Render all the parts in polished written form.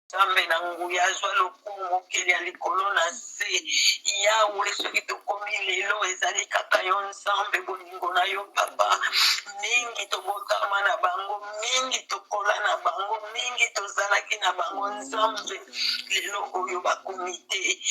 Nzambe na nguya azwa lokumu keli ya likolo na se. Yawe soki tokomi lelo ezali kaka yo Nzambe, bolingo na yo papa. Mingi tobotama na bango, mingi tokola na bango, mingi tozalaki na bango Nzambe. Lelo oyo bakomi te.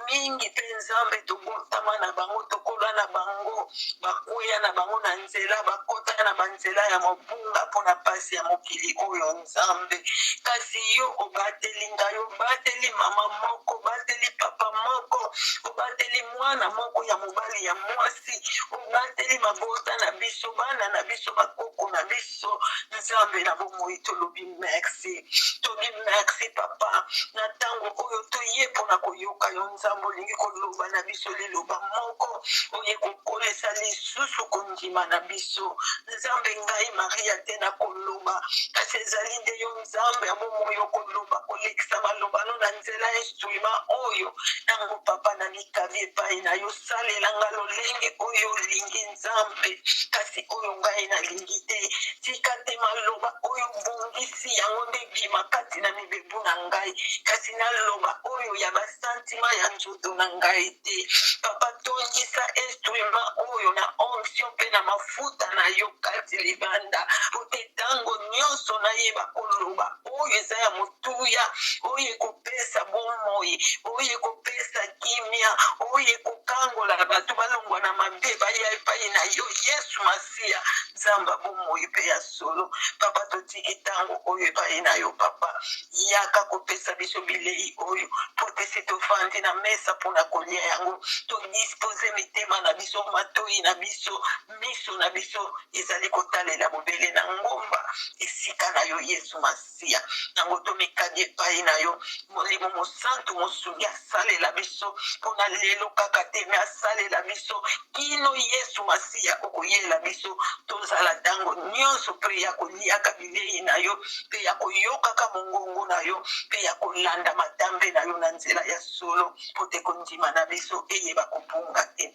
Mingi pe Nzambe tobotama na bango, tokola na bango, bakweya na bango na nzela, bakota na banzela ya mobunga mpona pasi ya mokili oyo Nzambe. Kasi yo obateli ngai, obateli mama moko, obateli papa moko, obateli mwana moko ya mobali ya mwasi, obateli mabota na biso, bana na biso, bakoko na biso Nzambe na bomoi tolobi merci. Tobi merci papa na tango oyo toye mpona koyoka yo Nzambe olingi koloba na biso liloba moko oye kokolesa lisusu kondima na biso Nzambe. Ngai Maria te na koloba kasi ezali nde yo Nzambe ya bomoi koloba kolekisa malobano na nzela instrument oyo nango papa na mikabi epai na yo salelanga lolenge oyo olingi Nzambe kasi oyo ngai nalingi te. Tika te maloba oyo bongisi yango nde bima kati na mibebu na ngai kasi naloba oyo ya basantima ya nzoto na ngai te papa. Tongisa instrument oyo na onction mpe na mafuta na yo kati libanda ote tango nyonso nayeba koloba oyo eza ya motuya oyo ekopesa bomoi oyo ekopesa kimia oyo ekokangola bato balongwa na mabe baya epai na yo Yesu Masiya Nzambe bomoi mpe ya solo papa. Totiki tango oyo epai na yo papa, yaka kopesa biso bilei oyo pote se tofandi na mesa mpona kolia yango. Todispose mitema na biso, matoi na biso, miso na biso ezali kotalela mobele na ngomba esika na yo Yesu Masiya. Nango tomikadi epai na yo molimo mosantu mosungi asalela biso mpona lelo kaka te me asalela biso kino Yesu Masiya okoyela biso tozala tango nyonso mpe ya koliaka bilei na yo mpe ya koyokaka mongongo na yo mpe ya kolanda matambe na yo na nzela ya solo po te kondima na biso eyeba kopunga te.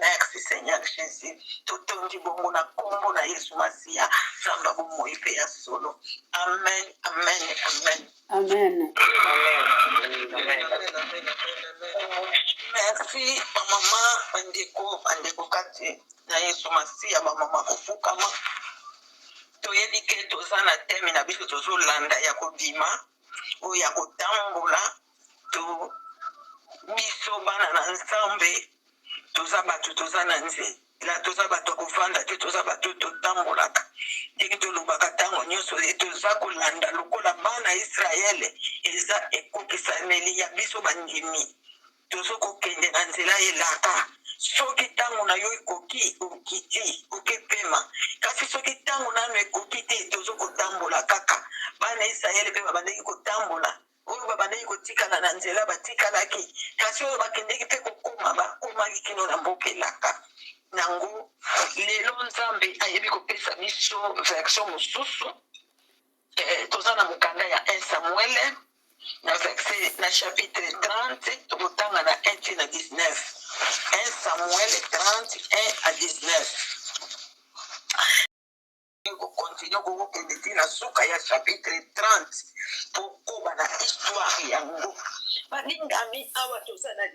Merci Seigneur Jésus. Totondi bongo na kombo na Yesu Masiya Nzambe bomoi mpe ya solo. Amen, amen, amen. Amen. Merci mama bandeko kati na Yesu Masiya bamama kofukama. Toyebi ke toza na teme na biso tozolanda ya kobima oyo ya kotambola to biso bana na Nzambe toza bato toza na nzela toza bato kovanda te toza bato totambolaka ndenge tolobaka ntango nyonso toza kolanda lokola bana Israele eza ekokisameli ya biso bandimi tozo kokende na nzela elaka soki ntango na yo ekoki okiti okepema kasi soki ntango nano ekoki te tozo kotambola kaka bana Israele mpe babandeki kotambola oyo babandeki kotikala na nzela batikalaki kasi oyo bakendeki mpe kokoma bakomaki kino na mboka elaka. Nango lelo Nzambe ayebi kopesa biso version mosusu toza na mokanda ya 1 Samuel na chapitre 30 tokotanga na 1 na 19. 1 Samuel 31 à 19. Continue kokende tina suka ya chapitre 30 pokoba na histoire yango balingami awa toza na